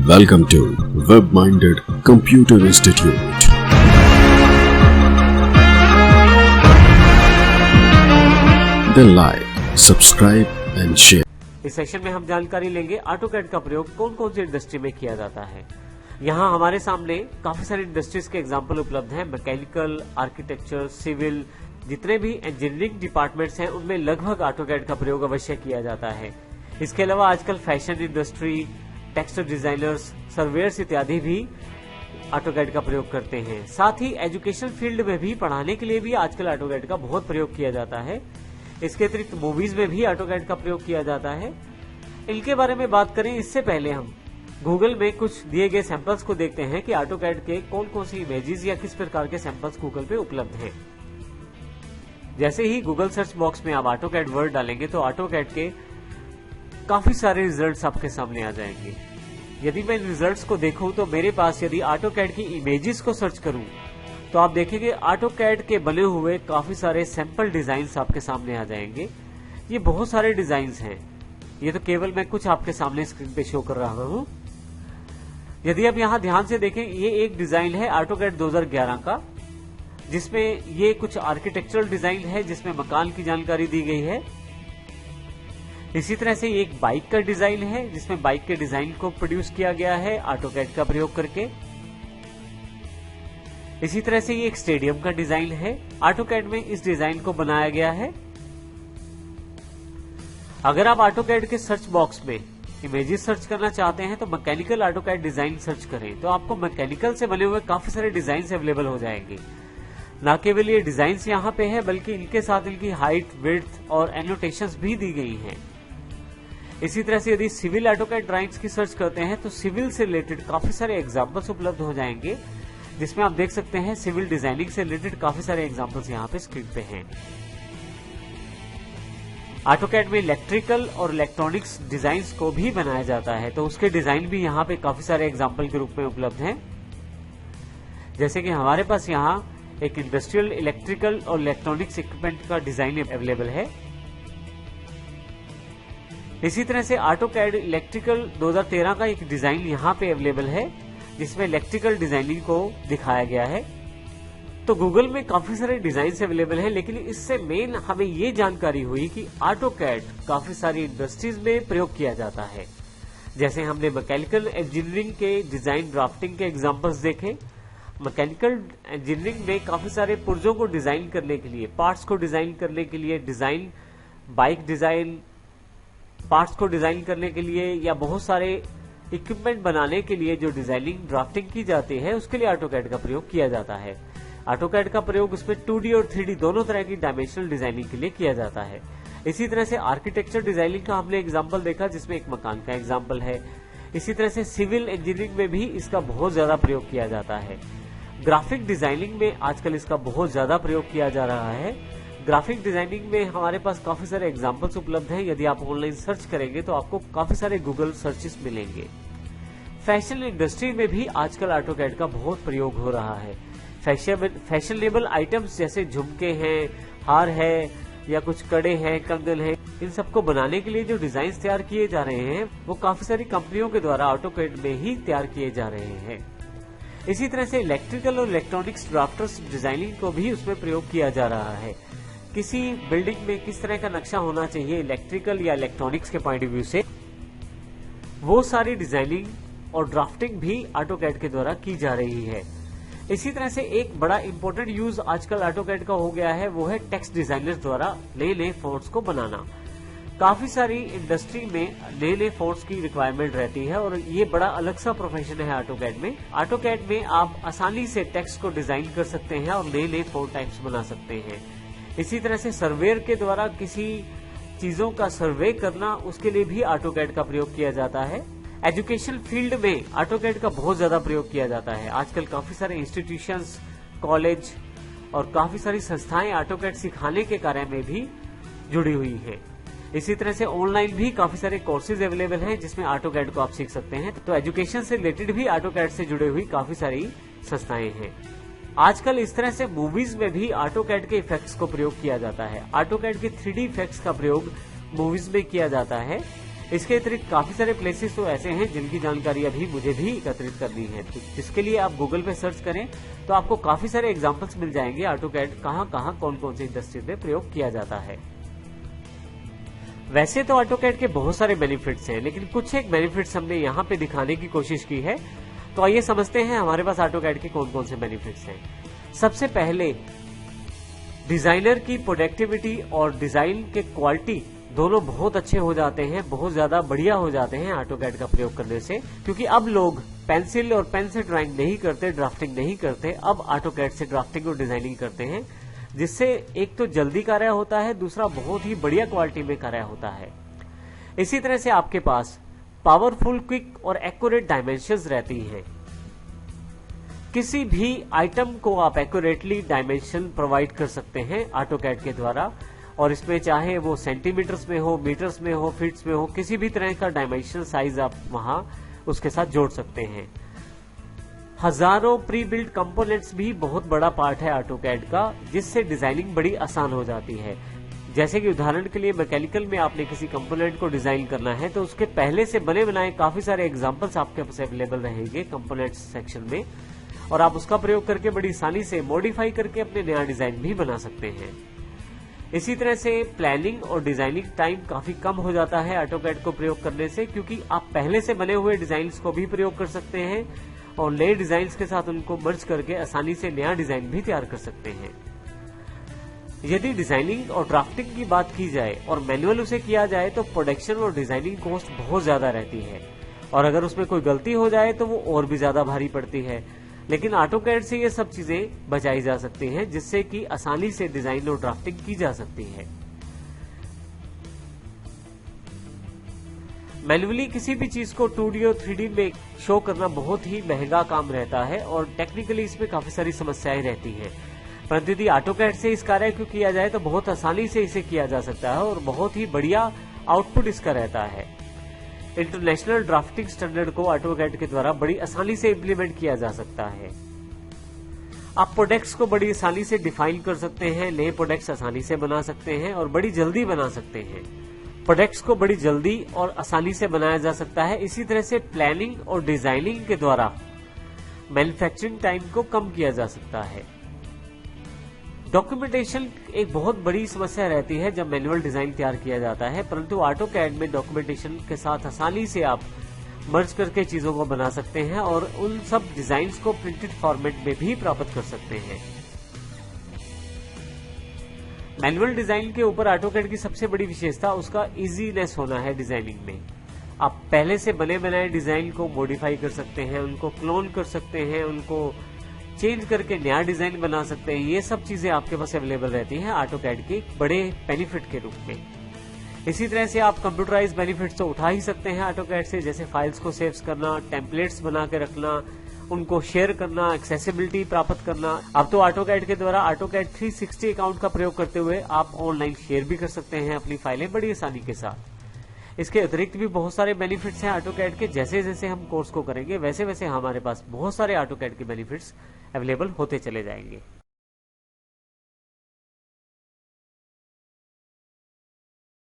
Welcome to Web-Minded Computer Institute. Then like, subscribe and share. इस session में हम जानकारी लेंगे ऑटोकैड का प्रयोग कौन कौन सी इंडस्ट्री में किया जाता है। यहाँ हमारे सामने काफी सारी इंडस्ट्रीज के एग्जाम्पल उपलब्ध हैं। मैकेनिकल, आर्किटेक्चर, सिविल, जितने भी इंजीनियरिंग डिपार्टमेंट्स हैं उनमें लगभग ऑटोकैड का प्रयोग अवश्य किया जाता है। इसके अलावा आजकल fashion industry, textile designers, surveyor's इत्यादि भी ऑटोकैड का प्रयोग करते हैं। साथ ही एजुकेशन फील्ड में भी, पढ़ाने के लिए भी आजकल ऑटोकैड का बहुत प्रयोग किया जाता है। इसके अतिरिक्त मूवीज में भी ऑटोकैड का प्रयोग किया जाता है। इनके बारे में बात करें इससे पहले हम गूगल में कुछ दिए गए सैंपल्स को देखते हैं कि ऑटोकैड के कौन कौन सी इमेजेस या किस प्रकार के सैंपल्स गूगल पे उपलब्ध हैं। जैसे ही गूगल सर्च बॉक्स में आप ऑटोकैड वर्ड डालेंगे तो ऑटोकैड के काफी सारे रिजल्ट्स आपके सामने आ जाएंगे। यदि मैं इन रिजल्ट्स को देखूं तो मेरे पास यदि ऑटोकैड की इमेजेस को सर्च करूं तो आप देखेंगे ऑटोकैड के बने हुए काफी सारे सैंपल डिजाइन्स आपके सामने आ जाएंगे। ये बहुत सारे डिजाइन्स हैं। ये तो केवल मैं कुछ आपके सामने स्क्रीन पे शो कर रहा हूं। यदि आप यहां ध्यान से देखें, ये एक डिजाइन है ऑटोकैड 2011 का, जिसमें ये कुछ आर्किटेक्चरल डिजाइन है जिसमें मकान की जानकारी दी गई है। इसी तरह से एक बाइक का डिजाइन है जिसमें बाइक के डिजाइन को प्रोड्यूस किया गया है ऑटोकैड का प्रयोग करके। इसी तरह से ये एक स्टेडियम का डिजाइन है, ऑटोकैड में इस डिजाइन को बनाया गया है। अगर आप ऑटोकैड के सर्च बॉक्स में इमेजेस सर्च करना चाहते हैं तो मैकेनिकल ऑटोकैड डिजाइन सर्च करें तो आपको मैकेनिकल से बने हुए काफी सारे डिजाइन अवेलेबल हो जाएंगे। न केवल ये डिजाइन यहाँ पे है बल्कि इनके साथ इनकी हाइट, विड्थ और एनोटेशंस भी दी गई हैं। इसी तरह से यदि सिविल ऑटोकैड ड्राइंग्स की सर्च करते हैं तो सिविल से रिलेटेड काफी सारे एग्जांपल्स उपलब्ध हो जाएंगे, जिसमें आप देख सकते हैं सिविल डिजाइनिंग से रिलेटेड काफी सारे एग्जांपल्स यहाँ पे स्क्रीन पे हैं। ऑटोकैड में इलेक्ट्रिकल और इलेक्ट्रॉनिक्स डिजाइन्स को भी बनाया जाता है तो उसके डिजाइन भी यहाँ पे काफी सारे एग्जाम्पल के रूप में उपलब्ध हैं। जैसे कि हमारे पास यहाँ एक इंडस्ट्रियल इलेक्ट्रिकल और इलेक्ट्रॉनिक्स इक्विपमेंट का डिजाइन अवेलेबल है। इसी तरह से ऑटोकैड इलेक्ट्रिकल 2013 का एक डिजाइन यहाँ पे अवेलेबल है जिसमें इलेक्ट्रिकल डिजाइनिंग को दिखाया गया है। तो गूगल में काफी सारे डिजाइन अवेलेबल हैं, लेकिन इससे मेन हमें ये जानकारी हुई कि ऑटोकैड काफी सारी इंडस्ट्रीज में प्रयोग किया जाता है। जैसे हमने मैकेनिकल इंजीनियरिंग के डिजाइन ड्राफ्टिंग के एग्जाम्पल्स देखे। मैकेनिकल इंजीनियरिंग में काफी सारे पुर्जों को डिजाइन करने के लिए, पार्ट्स को डिजाइन करने के लिए, डिजाइन बाइक डिजाइन पार्ट्स को डिजाइन करने के लिए या बहुत सारे इक्विपमेंट बनाने के लिए जो डिजाइनिंग ड्राफ्टिंग की जाती है उसके लिए ऑटोकैड का प्रयोग किया जाता है। ऑटोकैड का प्रयोग उसमें 2D और 3D दोनों तरह की डायमेंशनल डिजाइनिंग के लिए किया जाता है। इसी तरह से आर्किटेक्चर डिजाइनिंग का हमने एग्जाम्पल देखा जिसमें एक मकान का एग्जाम्पल है। इसी तरह से सिविल इंजीनियरिंग में भी इसका बहुत ज्यादा प्रयोग किया जाता है। ग्राफिक डिजाइनिंग में आजकल इसका बहुत ज्यादा प्रयोग किया जा रहा है। ग्राफिक डिजाइनिंग में हमारे पास काफी सारे एग्जाम्पल्स उपलब्ध हैं। यदि आप ऑनलाइन सर्च करेंगे तो आपको काफी सारे गूगल सर्चेस मिलेंगे। फैशन इंडस्ट्री में भी आजकल ऑटोकैड का बहुत प्रयोग हो रहा है। फैशनेबल आइटम्स जैसे झुमके हैं, हार है या कुछ कड़े हैं, कंगन है, इन सबको बनाने के लिए जो डिजाइन तैयार किए जा रहे हैं वो काफी सारी कंपनियों के द्वारा ऑटोकैड में ही तैयार किए जा रहे हैं। इसी तरह से इलेक्ट्रिकल और इलेक्ट्रॉनिक्स ड्राफ्टर्स डिजाइनिंग को भी उसमें प्रयोग किया जा रहा है। किसी बिल्डिंग में किस तरह का नक्शा होना चाहिए इलेक्ट्रिकल या इलेक्ट्रॉनिक्स के पॉइंट ऑफ व्यू से, वो सारी डिजाइनिंग और ड्राफ्टिंग भी ऑटोकैड के द्वारा की जा रही है। इसी तरह से एक बड़ा इंपॉर्टेंट यूज आजकल ऑटोकैड का हो गया है, वो है टेक्स्ट डिजाइनर्स द्वारा नए नए फॉन्ट्स को बनाना। काफी सारी इंडस्ट्री में नए नए फॉन्ट्स की रिक्वायरमेंट रहती है और ये बड़ा अलग सा प्रोफेशन है ऑटोकैड में। ऑटोकैड में आप आसानी से टेक्स्ट को डिजाइन कर सकते हैं और नए नए फॉन्ट टाइप्स बना सकते हैं। इसी तरह से सर्वेयर के द्वारा किसी चीजों का सर्वे करना, उसके लिए भी ऑटोकैड का प्रयोग किया जाता है। एजुकेशन फील्ड में ऑटोकैड का बहुत ज्यादा प्रयोग किया जाता है। आजकल काफी सारे इंस्टीट्यूशंस, कॉलेज और काफी सारी संस्थाएं ऑटोकैड सिखाने के कार्य में भी जुड़ी हुई हैं। इसी तरह से ऑनलाइन भी काफी सारे कोर्सेज अवेलेबल हैं जिसमें ऑटोकैड को आप सीख सकते हैं। तो एजुकेशन से रिलेटेड भी ऑटोकैड से जुड़ी हुई काफी सारी संस्थाएं हैं। आजकल इस तरह से मूवीज में भी ऑटोकैड के इफेक्ट्स को प्रयोग किया जाता है। ऑटोकैड के 3D इफेक्ट्स का प्रयोग मूवीज में किया जाता है। इसके अतिरिक्त काफी सारे प्लेसेस तो ऐसे हैं जिनकी जानकारी अभी मुझे भी एकत्रित करनी है, तो जिसके लिए आप गूगल पे सर्च करें तो आपको काफी सारे एग्जांपल्स मिल जाएंगे ऑटोकैड कहां कौन कौन से इंडस्ट्री में प्रयोग किया जाता है। वैसे तो ऑटोकैड के बहुत सारे बेनिफिट्स हैं, लेकिन कुछ एक बेनिफिट्स हमने यहाँ पे दिखाने की कोशिश की है। तो आइए समझते हैं हमारे पास ऑटोकैड के कौन कौन से बेनिफिट्स हैं। सबसे पहले डिजाइनर की प्रोडक्टिविटी और डिजाइन के क्वालिटी दोनों बहुत अच्छे हो जाते हैं, बहुत ज्यादा बढ़िया हो जाते हैं ऑटोकैड का प्रयोग करने से, क्योंकि अब लोग पेंसिल और पेन से ड्राइंग नहीं करते, ड्राफ्टिंग नहीं करते, अब ऑटोकैड से ड्राफ्टिंग और डिजाइनिंग करते हैं, जिससे एक तो जल्दी कार्य होता है, दूसरा बहुत ही बढ़िया क्वालिटी में कार्य होता है। इसी तरह से आपके पास पावरफुल, क्विक और एक्यूरेट डायमेंशंस रहती हैं। किसी भी आइटम को आप एक्यूरेटली डायमेंशन प्रोवाइड कर सकते हैं ऑटोकैड के द्वारा, और इसमें चाहे वो सेंटीमीटर्स में हो, मीटर्स में हो, फीट्स में हो, किसी भी तरह का डायमेंशन साइज आप वहां उसके साथ जोड़ सकते हैं। हजारों प्री बिल्ट कंपोनेंट्स भी बहुत बड़ा पार्ट है ऑटोकैड का, जिससे डिजाइनिंग बड़ी आसान हो जाती है। जैसे कि उदाहरण के लिए मैकेनिकल में आपने किसी कंपोनेंट को डिजाइन करना है तो उसके पहले से बने बनाए काफी सारे एग्जांपल्स आपके पास अवेलेबल रहेंगे कंपोनेंट्स सेक्शन में, और आप उसका प्रयोग करके बड़ी आसानी से मॉडिफाई करके अपने नया डिजाइन भी बना सकते हैं। इसी तरह से प्लानिंग और डिजाइनिंग टाइम काफी कम हो जाता है ऑटोकैड को प्रयोग करने से, क्योंकि आप पहले से बने हुए डिजाइन्स को भी प्रयोग कर सकते हैं और नए डिजाइन्स के साथ उनको मर्ज करके आसानी से नया डिजाइन भी तैयार कर सकते हैं। यदि डिजाइनिंग और ड्राफ्टिंग की बात की जाए और मैनुअल उसे किया जाए तो प्रोडक्शन और डिजाइनिंग कॉस्ट बहुत ज्यादा रहती है, और अगर उसमें कोई गलती हो जाए तो वो और भी ज्यादा भारी पड़ती है। लेकिन ऑटोकैड से ये सब चीजें बचाई जा सकती हैं, जिससे कि आसानी से डिजाइन और ड्राफ्टिंग की जा सकती है। मैन्युअली किसी भी चीज को 2D और 3D में शो करना बहुत ही महंगा काम रहता है और टेक्निकली इसमें काफी सारी समस्याएं रहती हैं, परंतु यदि ऑटोकैड से इस कार्य को किया जाए तो बहुत आसानी से इसे किया जा सकता है और बहुत ही बढ़िया आउटपुट इसका रहता है। इंटरनेशनल ड्राफ्टिंग स्टैंडर्ड को ऑटोकैड के द्वारा बड़ी आसानी से इम्प्लीमेंट किया जा सकता है। आप प्रोडक्ट्स को बड़ी आसानी से डिफाइन कर सकते हैं, नए प्रोडक्ट्स आसानी से बना सकते हैं और बड़ी जल्दी बना सकते हैं। प्रोडक्ट्स को बड़ी जल्दी और आसानी से बनाया जा सकता है। इसी तरह से प्लानिंग और डिजाइनिंग के द्वारा मैन्युफैक्चरिंग टाइम को कम किया जा सकता है। डॉक्यूमेंटेशन एक बहुत बड़ी समस्या रहती है जब मैनुअल डिजाइन तैयार किया जाता है, परंतु ऑटोकैड में डॉक्यूमेंटेशन के साथ आसानी से आप मर्ज करके चीजों को बना सकते हैं और उन सब डिजाइन्स को प्रिंटेड फॉर्मेट में भी प्राप्त कर सकते हैं। मैनुअल डिजाइन के ऊपर ऑटोकैड की सबसे बड़ी विशेषता उसका इजीनेस होना है डिजाइनिंग में। आप पहले से बने बनाए डिजाइन को मॉडिफाई कर सकते हैं, उनको क्लोन कर सकते हैं, उनको चेंज करके नया डिजाइन बना सकते हैं। ये सब चीजें आपके पास अवेलेबल रहती हैं ऑटोकैड के बड़े बेनिफिट के रूप में। इसी तरह से आप कंप्यूटराइज बेनिफिट्स तो उठा ही सकते हैं ऑटोकैड से, जैसे फाइल्स को सेव करना, टेम्पलेट्स बना के रखना, उनको शेयर करना, एक्सेसिबिलिटी प्राप्त करना। अब तो ऑटोकैड के द्वारा ऑटोकैड 360 अकाउंट का प्रयोग करते हुए आप ऑनलाइन शेयर भी कर सकते हैं अपनी फाइलें बड़ी आसानी के साथ। इसके अतिरिक्त भी बहुत सारे बेनिफिट्स हैं ऑटोकैड के। जैसे जैसे हम कोर्स को करेंगे वैसे वैसे हमारे पास बहुत सारे ऑटोकैड के बेनिफिट्स अवेलेबल होते चले जाएंगे।